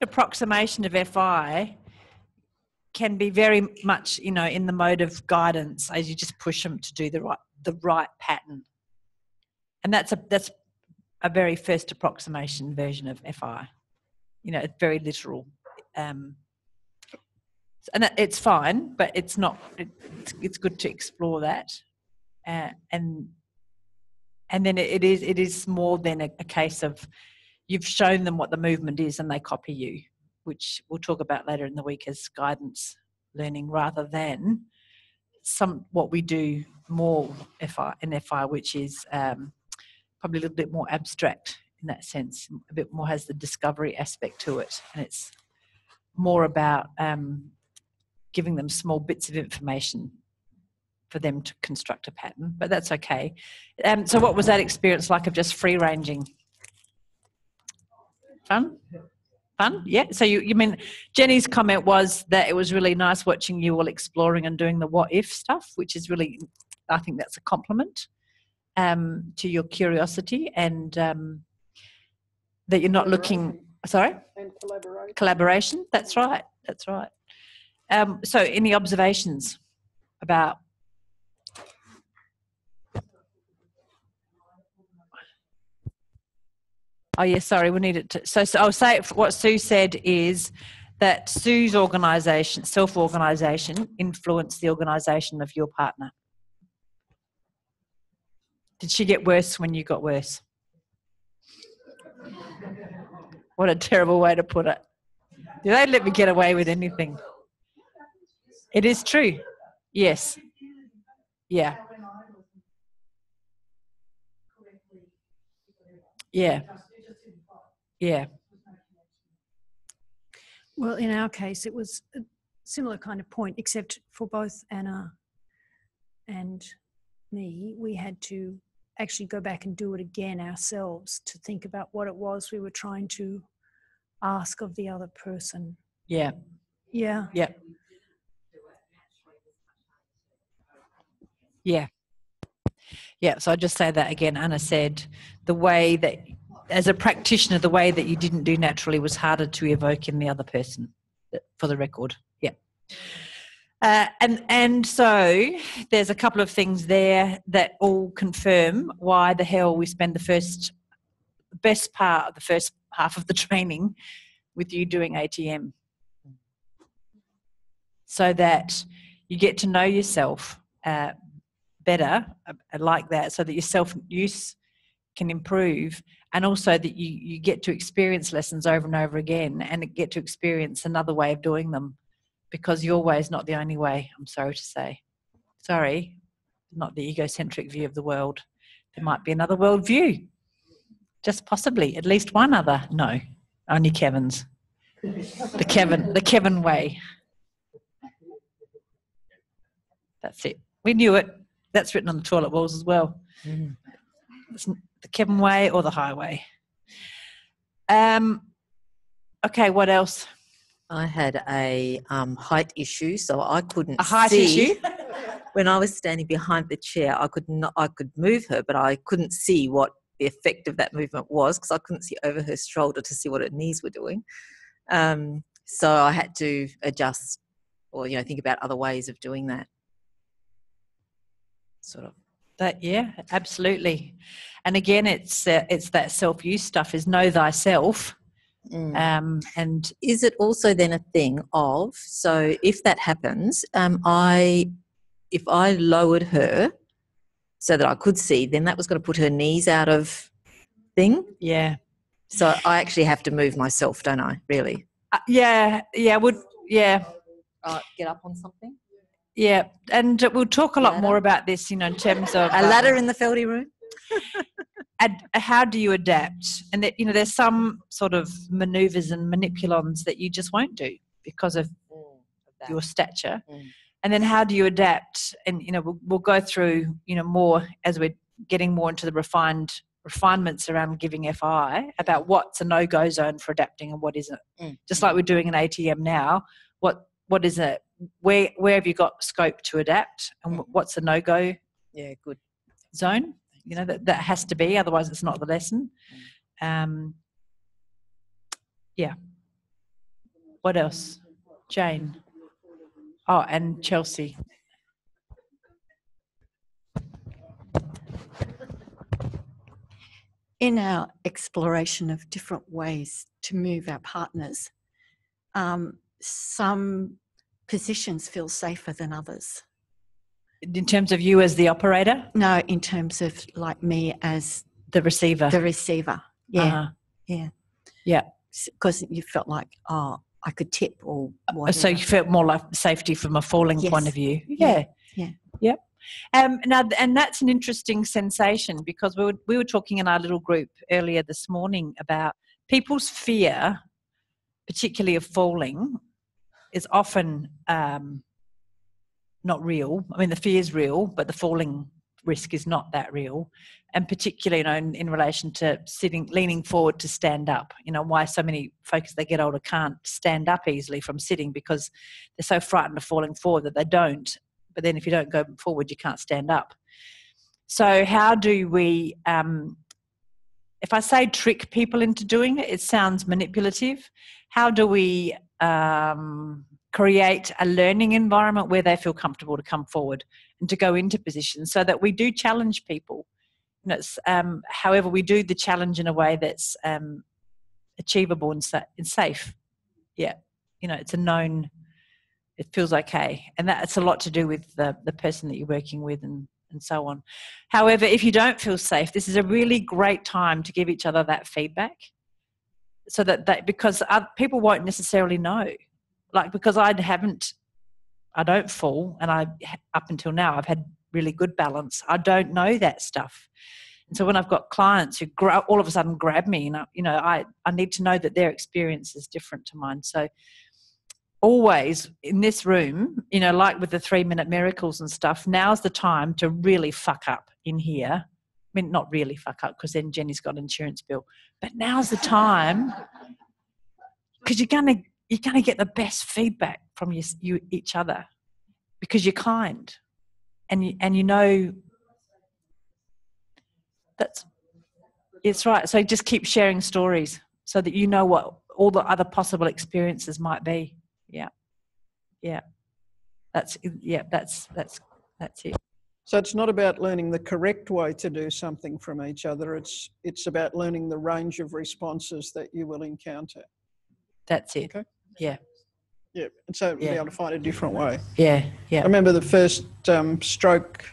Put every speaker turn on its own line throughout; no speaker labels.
approximation of FI can be very much, you know, in the mode of guidance as you just push them to do the right pattern. And that's a very first approximation version of FI. You know, it's very literal. And it's fine, but it's not, it's good to explore that. And then it is more than a case of you've shown them what the movement is and they copy you, which we'll talk about later in the week as guidance learning, rather than what we do more in FI, which is probably a little bit more abstract in that sense, a bit more has the discovery aspect to it, and it's more about giving them small bits of information for them to construct a pattern, but that's okay. So what was that experience like of just free ranging? Fun? Yeah. So you mean Jenny's comment was that it was really nice watching you all exploring and doing the what if stuff, which is really, I think that's a compliment to your curiosity, and that you're not looking. Sorry. And collaboration. That's right. So any observations about? Oh, yeah, sorry, we need it to... So I'll say what Sue said is that Sue's organisation, self-organisation, influenced the organisation of your partner. Did she get worse when you got worse? What a terrible way to put it. Do they let me get away with anything? It is true. Yes. Yeah. Yeah. Yeah.
Well, in our case, it was a similar kind of point, except for both Anna and me, we had to actually go back and do it again ourselves to think about what it was we were trying to ask of the other person.
Yeah.
Yeah.
Yeah. Yeah. Yeah. So I'll just say that again. Anna said the way that, as a practitioner, the way that you didn't do naturally was harder to evoke in the other person, for the record. Yeah. And so there's a couple of things there that all confirm why the hell we spend the best part of the first half of the training with you doing ATM, so that you get to know yourself better like that, so that your self-use can improve, and also that you get to experience lessons over and over again and get to experience another way of doing them, because your way is not the only way, I'm sorry to say. Sorry, not the egocentric view of the world. There might be another world view, just possibly, at least one other. No, only Kevin's. The Kevin way. That's it. We knew it. That's written on the toilet walls as well. It's the Kevin way or the highway. Okay, what else?
I had a height issue, so I couldn't see.
A height issue?
When I was standing behind the chair, I could move her, but I couldn't see what the effect of that movement was, because I couldn't see over her shoulder to see what her knees were doing. So I had to adjust, or think about other ways of doing that. Sort of.
That, yeah, absolutely. And again, it's that self-use stuff, is know thyself. And
is it also then a thing of, so if that happens, if I lowered her so that I could see, then that was going to put her knees out of thing?
Yeah.
So I actually have to move myself, don't I, really?
Yeah. Get
up on something?
Yeah, and we'll talk a lot more about this, in terms of...
A ladder in the Feldy room?
How do you adapt? And, there's some sort of manoeuvres and manipulons that you just won't do because of your stature. And then how do you adapt? And, we'll go through, more as we're getting more into the refinements around giving FI, about what's a no-go zone for adapting and what isn't. Just like we're doing an ATM now, what is it? Where have you got scope to adapt, and what's a no-go zone? That has to be, otherwise it's not the lesson. Yeah. What else? Jane. Oh, and Chelsea.
In our exploration of different ways to move our partners, some positions feel safer than others.
In terms of you as the operator?
No, in terms of like me as
the receiver.
The receiver, yeah.
Uh-huh.
Yeah.
Yeah.
Because you felt like, oh, I could tip or whatever.
So you felt more like safety from a falling
Yes.
point of view. Yeah.
Yeah.
Yep. Now, and that's an interesting sensation, because we were talking in our little group earlier this morning about people's fear, particularly of falling, is often not real. I mean, the fear is real, but the falling risk is not that real. And particularly, in relation to leaning forward to stand up, why so many folks as they get older can't stand up easily from sitting, because they're so frightened of falling forward that they don't. But then if you don't go forward, you can't stand up. So how do we, if I say trick people into doing it, it sounds manipulative. How do we create a learning environment where they feel comfortable to come forward and to go into positions, so that we do challenge people? However, we do the challenge in a way that's achievable and safe. Yeah. It's a known, it feels okay. And that's a lot to do with the person that you're working with and so on. However, if you don't feel safe, this is a really great time to give each other that feedback, so that because people won't necessarily know. Like, because I don't fall, and up until now I've had really good balance. I don't know that stuff. And so when I've got clients who all of a sudden grab me, I need to know that their experience is different to mine. So always in this room, like with the 3-minute miracles and stuff, now's the time to really fuck up in here. I mean, not really fuck up, because then Jenny's got an insurance bill. But now's the time, because you're gonna get the best feedback from each other, because you're kind, and it's right. So just keep sharing stories so that you know what all the other possible experiences might be. Yeah. That's it.
So it's not about learning the correct way to do something from each other. It's about learning the range of responses that you will encounter.
That's it.
Okay.
Yeah.
Yeah. And so be able to find a different way.
Yeah.
I remember the first stroke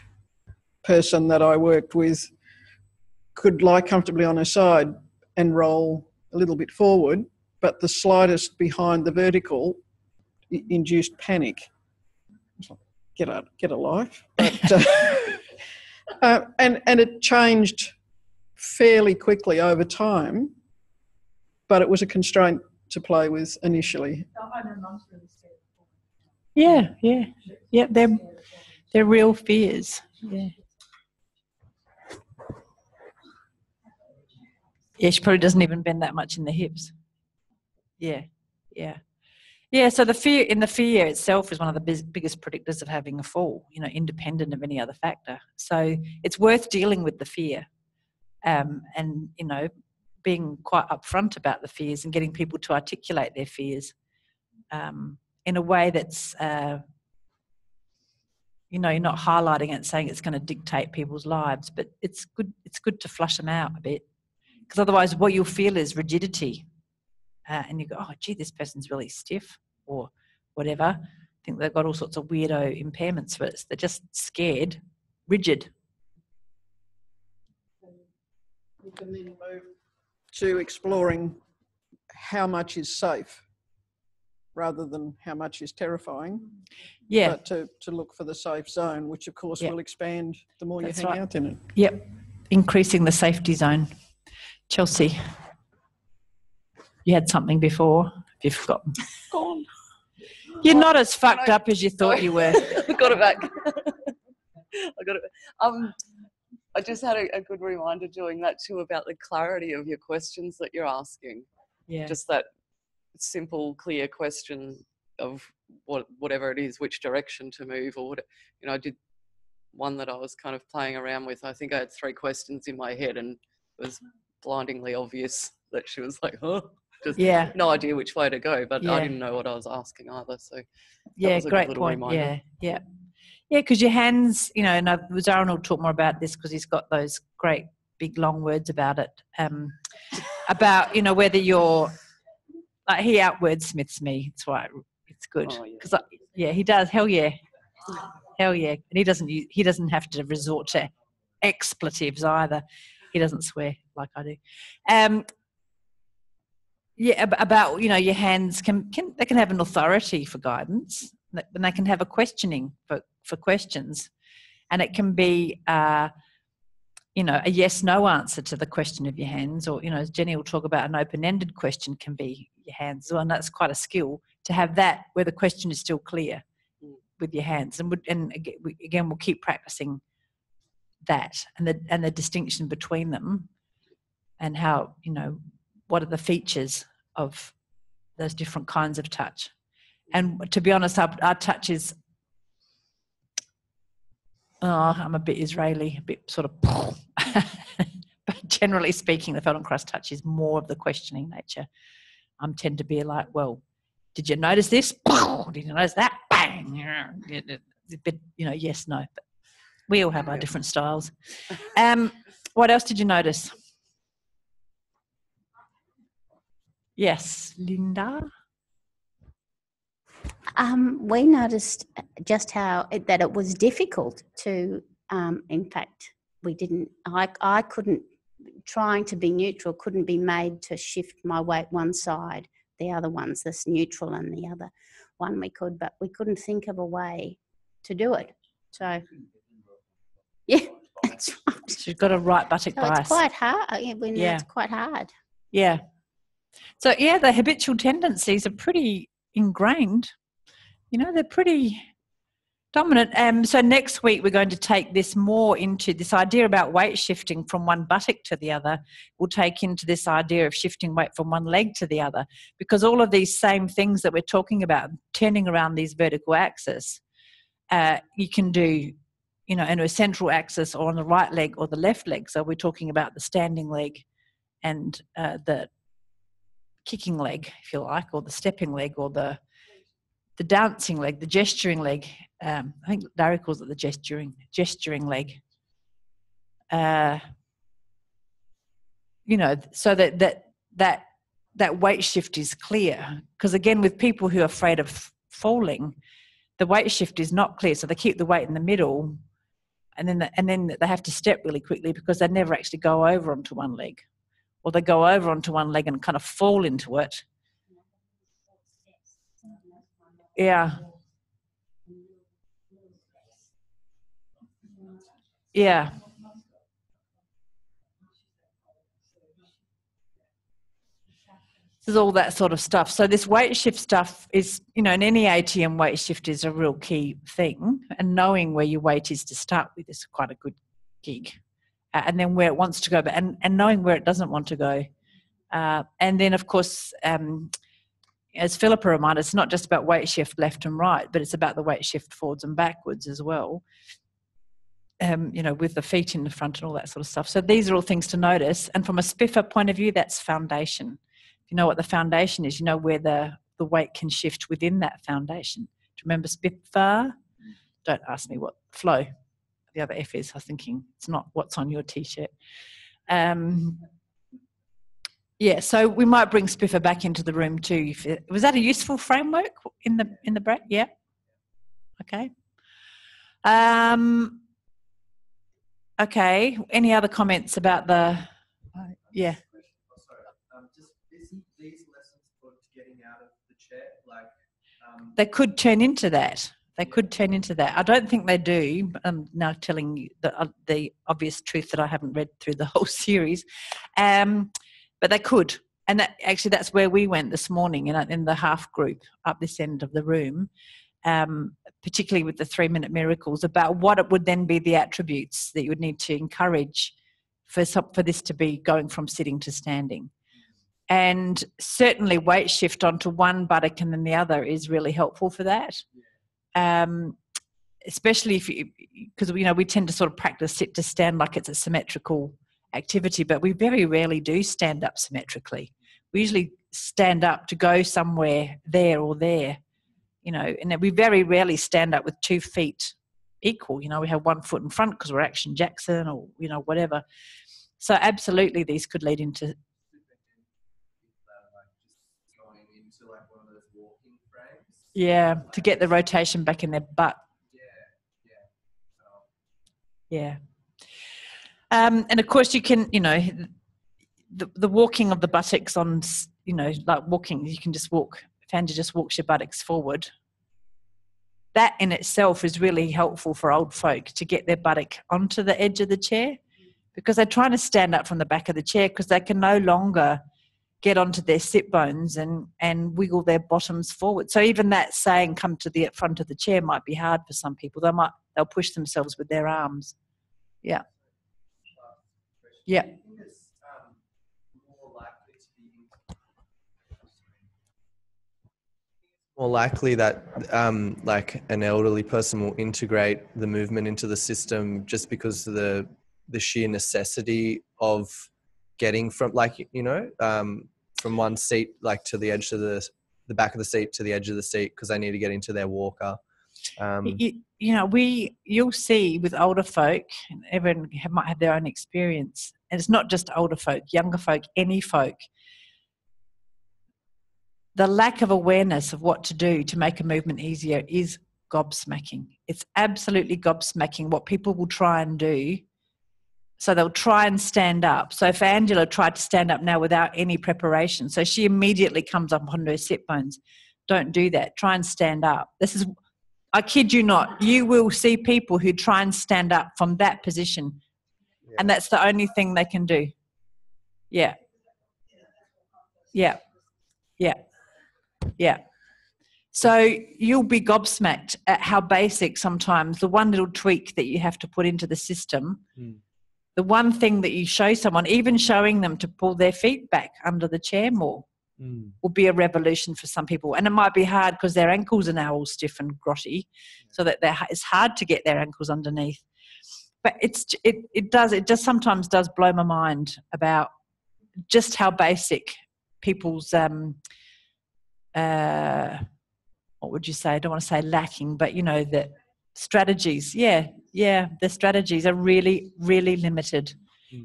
person that I worked with could lie comfortably on her side and roll a little bit forward, but the slightest behind the vertical induced panic. Get a life. But, and it changed fairly quickly over time, but it was a constraint to play with initially.
Yeah. They're real fears. Yeah. Yeah, she probably doesn't even bend that much in the hips. Yeah. So the fear itself is one of the biggest predictors of having a fall, independent of any other factor. So it's worth dealing with the fear, and being quite upfront about the fears and getting people to articulate their fears in a way that's you're not highlighting it and saying it's going to dictate people's lives, but it's good to flush them out a bit, because otherwise what you'll feel is rigidity. And you go, oh, gee, this person's really stiff or whatever. I think they've got all sorts of weirdo impairments, but they're just scared, rigid.
We can then move to exploring how much is safe rather than how much is terrifying.
Yeah.
But to look for the safe zone, which of course will expand the more you hang out in it.
Yep. Increasing the safety zone. Chelsea. You had something before. You've forgotten.
Gone.
You're not as fucked up as you thought you were.
I got it back. I got it back. I just had a good reminder doing that too about the clarity of your questions that you're asking.
Yeah.
Just that simple, clear question of whatever it is, which direction to move, or what. I did one that I was kind of playing around with. I think I had 3 questions in my head, and it was blindingly obvious that she was like, "Oh." Just
Yeah.
no idea which way to go, but
Yeah.
I didn't know what I was asking either. So
Yeah,
was a good
great
little
point.
reminder.
Yeah. Yeah, because your hands, you know, and Zaran will talk more about this because he's got those great big long words about it. About, you know, whether you're, like, he out-wordsmiths me. It's why it's good.
Oh, yeah.
Because, he does. Hell yeah. And he doesn't have to resort to expletives either. He doesn't swear like I do. About, you know, your hands can have an authority for guidance, and they can have a questioning for questions, and it can be you know, a yes/no answer to the question of your hands, or, you know, as Jenny will talk about, an open-ended question can be your hands, and that's quite a skill to have that where the question is still clear with your hands, and again we'll keep practicing that and the distinction between them, and how, you know, what are the features of those different kinds of touch. And to be honest, our touch is, I'm a bit Israeli, a bit sort of but generally speaking, the Feldenkrais touch is more of the questioning nature. I tend to be like, well, did you notice this? Did you notice that? Bang! A bit, you know, yes, no. But we all have our different styles. What else did you notice? Yes, Linda?
We noticed just how that it was difficult to, in fact, I couldn't, trying to be neutral, couldn't be made to shift my weight one side, the other one's this neutral, and the other one we could, but we couldn't think of a way to do it. So, yeah, that's right.
She's got a right buttock
So
bias.
it's quite hard. It's quite hard.
Yeah. So, yeah, the habitual tendencies are pretty ingrained. You know, they're pretty dominant. So next week we're going to take this more into this idea about weight shifting from one buttock to the other. We'll take into this idea of shifting weight from one leg to the other, because all of these same things that we're talking about, turning around these vertical axis, you can do, you know, in a central axis or on the right leg or the left leg. So we're talking about the standing leg and the kicking leg, if you like, or the stepping leg, or the dancing leg, the gesturing leg. I think Larry calls it the gesturing leg. You know, so that weight shift is clear. Because again, with people who are afraid of falling, the weight shift is not clear. So they keep the weight in the middle, and then they have to step really quickly because they never actually go over onto one leg, or they go over onto one leg and kind of fall into it. Yeah. Yeah. There's all that sort of stuff. So this weight shift stuff is, you know, in any ATM, weight shift is a real key thing. And knowing where your weight is to start with is quite a good gig. And then where it wants to go, and knowing where it doesn't want to go. And then, of course, as Philippa reminded, it's not just about weight shift left and right, but it's about the weight shift forwards and backwards as well. You know, with the feet in the front and all that sort of stuff. So these are all things to notice. And from a spiffer point of view, that's foundation. If you know what the foundation is, you know where the weight can shift within that foundation. Do you remember spiffer? Don't ask me what flow the other F is. I was thinking it's not what's on your T-shirt. Yeah, so we might bring spiffer back into the room too. Was that a useful framework in the break? Yeah. Okay. Okay. Any other comments about the? Yeah.
Just isn't these lessons for getting out of the chair? Like,
they could turn into that. They could turn into that. I don't think they do. I'm now telling you the obvious truth that I haven't read through the whole series. But they could. And that's where we went this morning in the half group up this end of the room, particularly with the 3-minute miracles, about what it would then be the attributes that you would need to encourage for this to be going from sitting to standing. And certainly weight shift onto one buttock and then the other is really helpful for that. Especially because we tend to sort of practice sit to stand like it's a symmetrical activity, but we very rarely do stand up symmetrically. We usually stand up to go somewhere there or there, you know, and we very rarely stand up with 2 feet equal. You know, we have 1 foot in front because we're Action Jackson or, you know, whatever. So absolutely these could lead into...
Just going into like one of those walking frames.
Yeah, to get the rotation back in their butt. Yeah. And of course you can, you know, the walking of the buttocks on, you know, like walking, you can just walk, if Andrew just walks your buttocks forward. That in itself is really helpful for old folk to get their buttock onto the edge of the chair, because they're trying to stand up from the back of the chair because they can no longer get onto their sit bones and wiggle their bottoms forward. So even that saying come to the front of the chair might be hard for some people. They'll push themselves with their arms. Yeah. Yeah.
Do you think it's more likely to be more likely that like an elderly person will integrate the movement into the system just because of the sheer necessity of getting from, like, you know, from one seat like to the edge of the back of the seat to the edge of the seat because they need to get into their walker.
You know, you'll see with older folk, and everyone might have their own experience, and it's not just older folk, younger folk, any folk. The lack of awareness of what to do to make a movement easier is gobsmacking. It's absolutely gobsmacking what people will try and do. So they'll try and stand up. So if Angela tried to stand up now without any preparation, so she immediately comes up onto her sit bones. Don't do that. Try and stand up. I kid you not, you will see people who try and stand up from that position, and that's the only thing they can do. Yeah. Yeah. Yeah. Yeah. So you'll be gobsmacked at how basic sometimes the one little tweak that you have to put into the system, the one thing that you show someone, even showing them to pull their feet back under the chair more, will be a revolution for some people. And it might be hard because their ankles are now all stiff and grotty, so that it's hard to get their ankles underneath. But it just sometimes does blow my mind about just how basic people's what would you say? I don't want to say lacking, but you know, the strategies. Yeah, the strategies are really, really limited,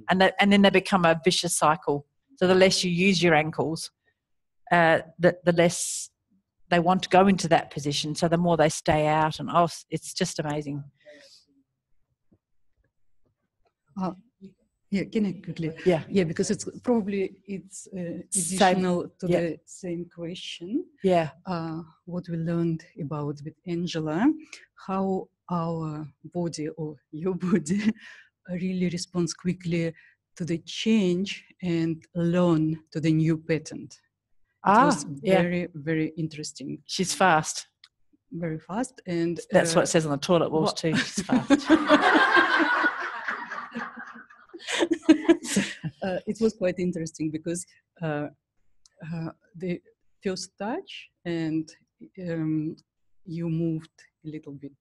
and then they become a vicious cycle. So the less you use your ankles, the less they want to go into that position. So the more they stay out, and it's just amazing.
Yeah, can I quickly?
Yeah,
because it's additional to the same question.
Yeah.
What we learned about with Angela, how our body or your body really responds quickly to the change and learn to the new pattern. It was very, very interesting.
She's fast.
Very fast, and
that's what it says on the toilet walls too. She's fast.
It was quite interesting because the first touch and you moved a little bit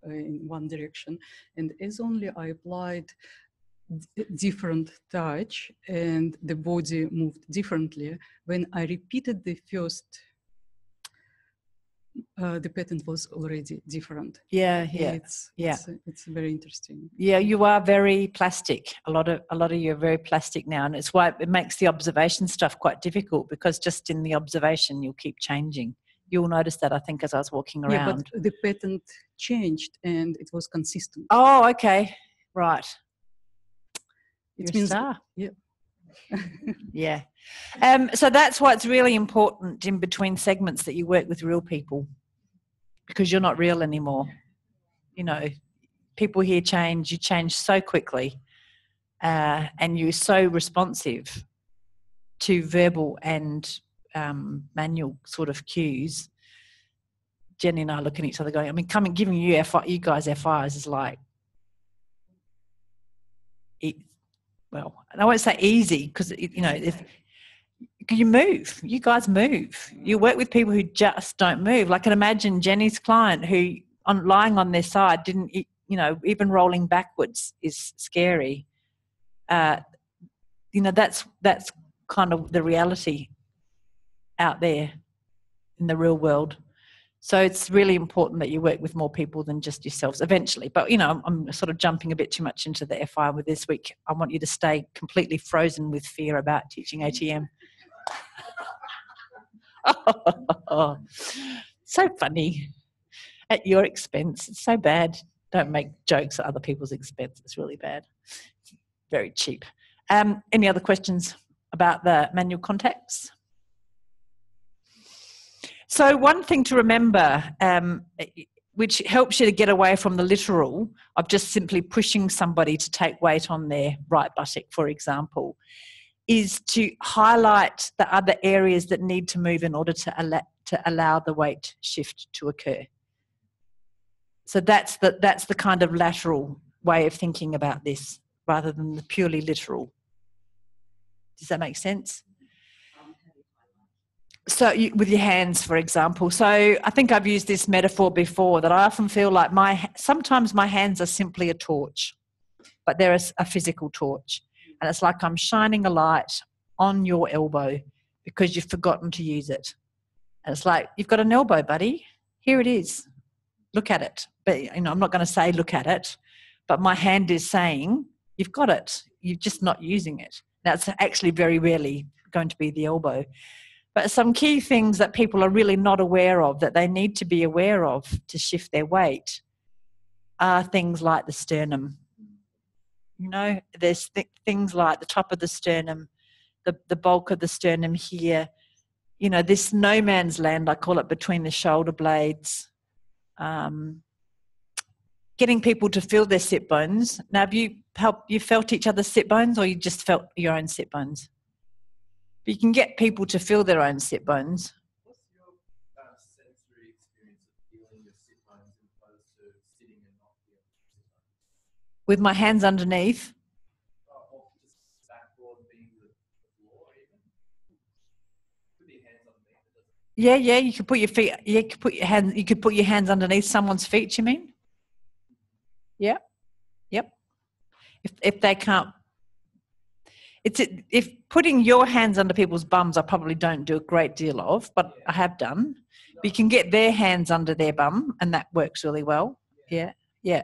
in one direction, and as only I applied different touch and the body moved differently, when I repeated the first, the pattern was already different. It's very interesting.
Yeah, you are very plastic. A lot of you are very plastic now, and it's why it makes the observation stuff quite difficult, because just in the observation you'll keep changing. You'll notice that, I think, as I was walking around.
Yeah, but the pattern changed and it was consistent.
Oh, okay, right.
It means
yeah. So that's why it's really important in between segments that you work with real people, because you're not real anymore. You know, people here change. You change so quickly, and you're so responsive to verbal and manual sort of cues. Jenny and I look at each other going, I mean, giving you guys FIs is like, well, and I won't say easy, because, you know, if you move, you guys move. You work with people who just don't move. Like, I can imagine Jenny's client who, lying on their side, didn't, you know, even rolling backwards is scary. You know, that's kind of the reality out there in the real world. So it's really important that you work with more people than just yourselves eventually. But, you know, I'm sort of jumping a bit too much into the FI with this week. I want you to stay completely frozen with fear about teaching ATM. Oh, so funny. At your expense. It's so bad. Don't make jokes at other people's expense. It's really bad. It's very cheap. Any other questions about the manual contacts? So one thing to remember, which helps you to get away from the literal of just simply pushing somebody to take weight on their right buttock, for example, is to highlight the other areas that need to move in order to allow the weight shift to occur. So that's the kind of lateral way of thinking about this rather than the purely literal. Does that make sense? So with your hands, for example. So I think I've used this metaphor before, that I often feel like sometimes my hands are simply a torch, but they're a physical torch. And it's like I'm shining a light on your elbow because you've forgotten to use it. And it's like, you've got an elbow, buddy. Here it is. Look at it. But, you know, I'm not going to say look at it, but my hand is saying, you've got it. You're just not using it. Now, it's actually very rarely going to be the elbow. But some key things that people are really not aware of, that they need to be aware of to shift their weight, are things like the sternum. You know, there's things like the top of the sternum, the bulk of the sternum here. You know, this no man's land, I call it, between the shoulder blades. Getting people to feel their sit bones. Now, have you felt each other's sit bones, or you just felt your own sit bones? But you can get people to feel their own sit bones.
What's your sensory experience of feeling your sit bones as opposed to sitting and not feeling your sit bones?
With my hands underneath.
Or just backboard being the floor even? Put your hands underneath it.
Yeah, you could put your feet. You could put your hands underneath someone's feet. You mean? Yep. If they can't. If putting your hands under people's bums, I probably don't do a great deal of, but I have done. But you can get their hands under their bum, and that works really well. Yeah.
I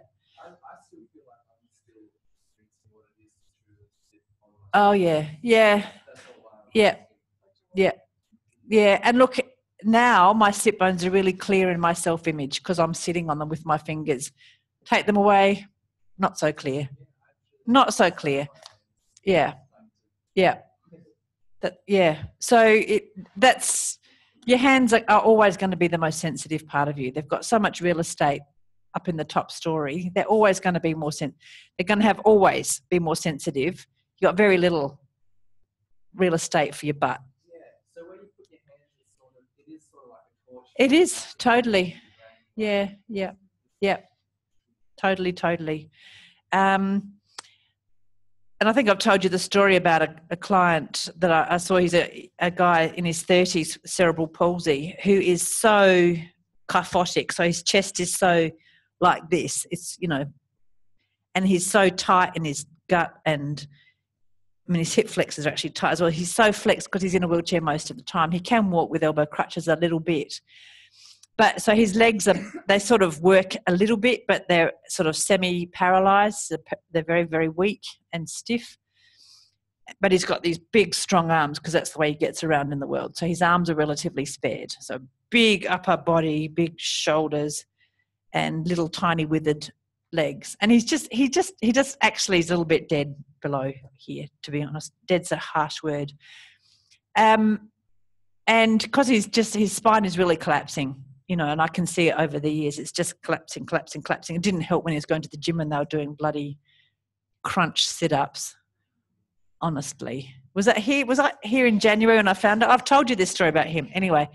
still feel like I'm still experiencing what it is to sit on my
Oh yeah. And look, now my sit bones are really clear in my self-image because I'm sitting on them with my fingers. Take them away, not so clear. Not so clear. Yeah. So that's, your hands are always going to be the most sensitive part of you. They've got so much real estate up in the top story. They're always going to be they're going to have always be more sensitive. You've got very little real estate for your butt.
Yeah. So when you put your hands, it is sort of like a torch.
It is, totally. Yeah. Totally. And I think I've told you the story about a client that I saw. He's a guy in his 30s, cerebral palsy, who is so kyphotic. So his chest is so like this. It's, you know, and he's so tight in his gut, and I mean, his hip flexors are actually tight as well. He's so flexed because he's in a wheelchair most of the time. He can walk with elbow crutches a little bit. But so his legs they sort of work a little bit, but they're sort of semi-paralysed. They're very, very weak and stiff. But he's got these big, strong arms because that's the way he gets around in the world. So his arms are relatively spared. So big upper body, big shoulders, and little tiny withered legs. And he just actually is a little bit dead below here, to be honest. Dead's a harsh word. And because his spine is really collapsing. You know, and I can see it over the years. It's just collapsing. It didn't help when he was going to the gym and they were doing bloody crunch sit-ups. Honestly. Was I here in January when I found it? I've told you this story about him. Anyway,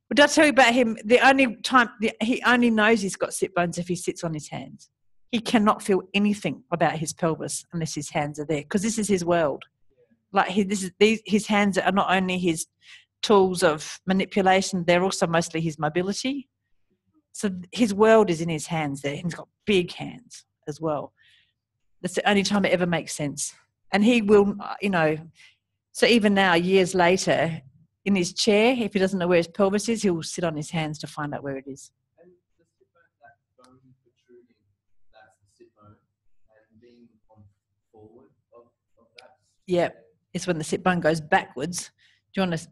but I'll tell you about him. The only time he only knows he's got sit bones if he sits on his hands. He cannot feel anything about his pelvis unless his hands are there, because this is his world. Like his hands are not only his tools of manipulation, they're also mostly his mobility. So his world is in his hands there. He's got big hands as well. That's the only time it ever makes sense. And he will, you know, so even now, years later, in his chair, if he doesn't know where his pelvis is, he'll sit on his hands to find out where it is.
And the sit bone, that bone protruding, that's the sit bone, and being on forward of that.
Yeah, it's when the sit bone goes backwards. Do you want to?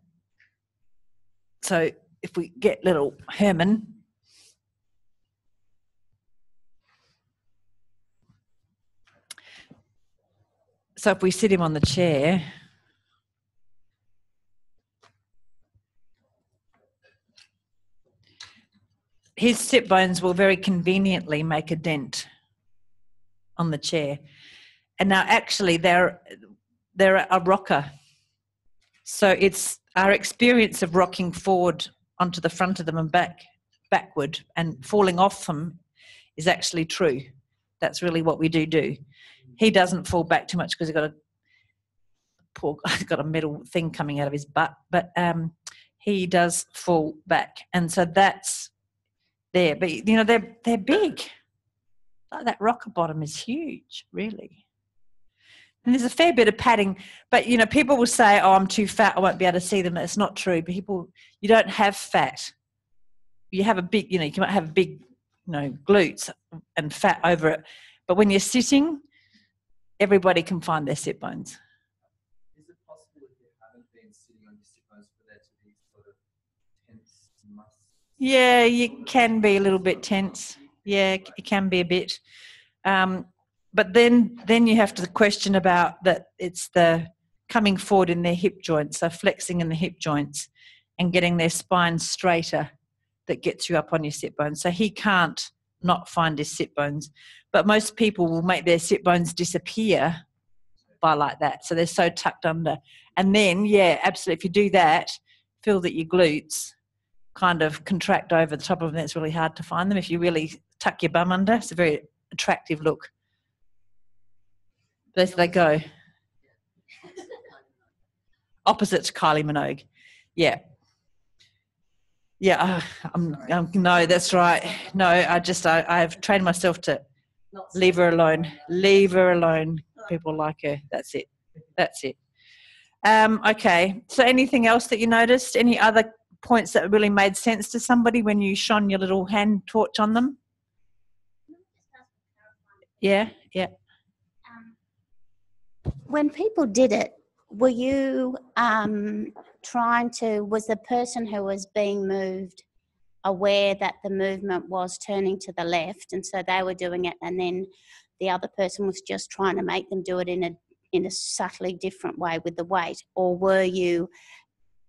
So if we get little Herman. So if we sit him on the chair, his sit bones will very conveniently make a dent on the chair. And now actually they're a rocker. So it's our experience of rocking forward onto the front of them and backward and falling off them is actually true. That's really what we do. He doesn't fall back too much because he's got a metal thing coming out of his butt, but he does fall back. And so that's there. But, you know, they're big. Like that rocker bottom is huge, really. And there's a fair bit of padding. But, you know, people will say, oh, I'm too fat, I won't be able to see them. It's not true. People, you don't have fat. You have a big, you know, you might have big, you know, glutes and fat over it. But when you're sitting, everybody can find their sit bones.
Is it possible if you haven't been sitting on your sit bones for there to be sort of tense muscles?
Yeah, you can be a little bit tense. Yeah, it can be a bit. But then you have to question about that it's the coming forward in their hip joints, so flexing in the hip joints and getting their spine straighter that gets you up on your sit bones. So he can't not find his sit bones. But most people will make their sit bones disappear by like that. So they're so tucked under. And then, yeah, absolutely, if you do that, feel that your glutes kind of contract over the top of them. It's really hard to find them. If you really tuck your bum under, it's a very attractive look. There they go. Opposite to Kylie Minogue. Yeah. Yeah, no, that's right. No, I've trained myself to leave her alone. Leave her alone. People like her. That's it. Okay. So anything else that you noticed? Any other points that really made sense to somebody when you shone your little hand torch on them? Yeah.
When people did it, were you was the person who was being moved aware that the movement was turning to the left, and so they were doing it, and then the other person was just trying to make them do it in a subtly different way with the weight? Or were you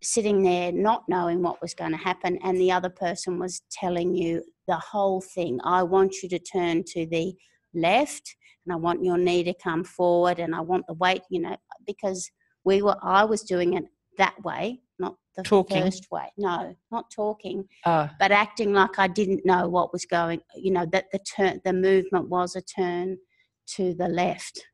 sitting there not knowing what was going to happen and the other person was telling you the whole thing? I want you to turn to the left and I want your knee to come forward and I want the weight, you know, because I was doing it that way, not the
talking.
First way. No, not talking, but acting like I didn't know what was going, you know, that the movement was a turn to the left.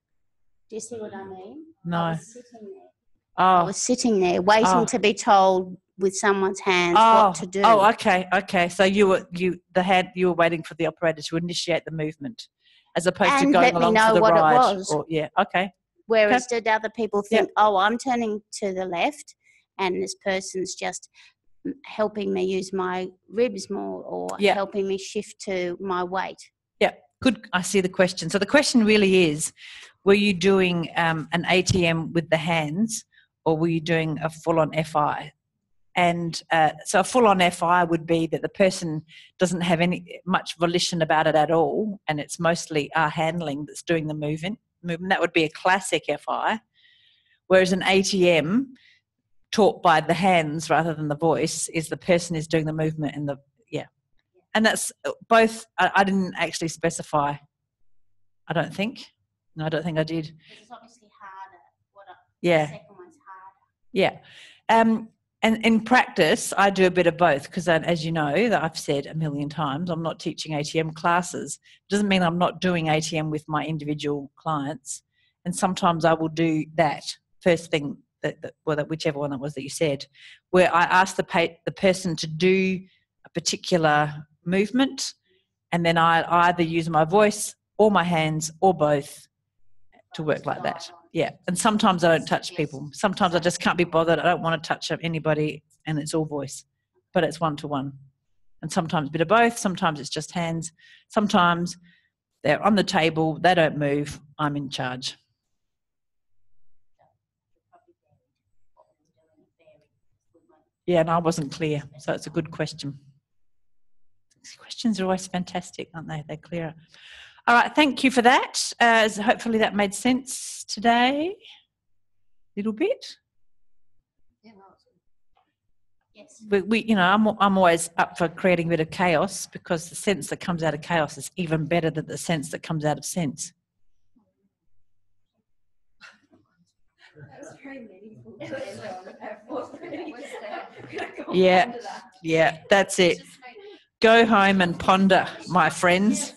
Do you see what I mean?
No.
I was sitting there. I was sitting there waiting to be told with someone's hands what to do.
Oh, okay. So you were waiting for the operator to initiate the movement, as opposed to going along for the ride. And let me know what it was.
Yeah,
okay.
Whereas did other people think, I'm turning to the left and this person's just helping me use my ribs more or helping me shift to my weight?
Yeah, good. I see the question. So the question really is, were you doing an ATM with the hands or were you doing a full-on FI? And so a full-on FI would be that the person doesn't have much volition about it at all, and it's mostly our handling that's doing the movement. That would be a classic FI. Whereas an ATM, taught by the hands rather than the voice, is the person is doing the movement and and that's both. I didn't actually specify. I don't think. No, I don't think I did.
It's obviously harder.
The
second one's harder.
Yeah. And in practice, I do a bit of both because, as you know, that I've said a million times, I'm not teaching ATM classes. It doesn't mean I'm not doing ATM with my individual clients. And sometimes I will do that first thing, whichever one it was that you said, where I ask the person to do a particular movement, and then I either use my voice or my hands or both, to work like that. Yeah. And sometimes I don't touch people. Sometimes I just can't be bothered. I don't want to touch anybody, and it's all voice, but it's one-to-one. And sometimes a bit of both. Sometimes it's just hands. Sometimes they're on the table. They don't move. I'm in charge. Yeah, and I wasn't clear. So it's a good question. These questions are always fantastic, aren't they? They're clearer. All right, thank you for that. Hopefully that made sense today. Little bit.
Yes.
I'm always up for creating a bit of chaos, because the sense that comes out of chaos is even better than the sense that comes out of sense. Yeah, that's it. Go home and ponder, my friends.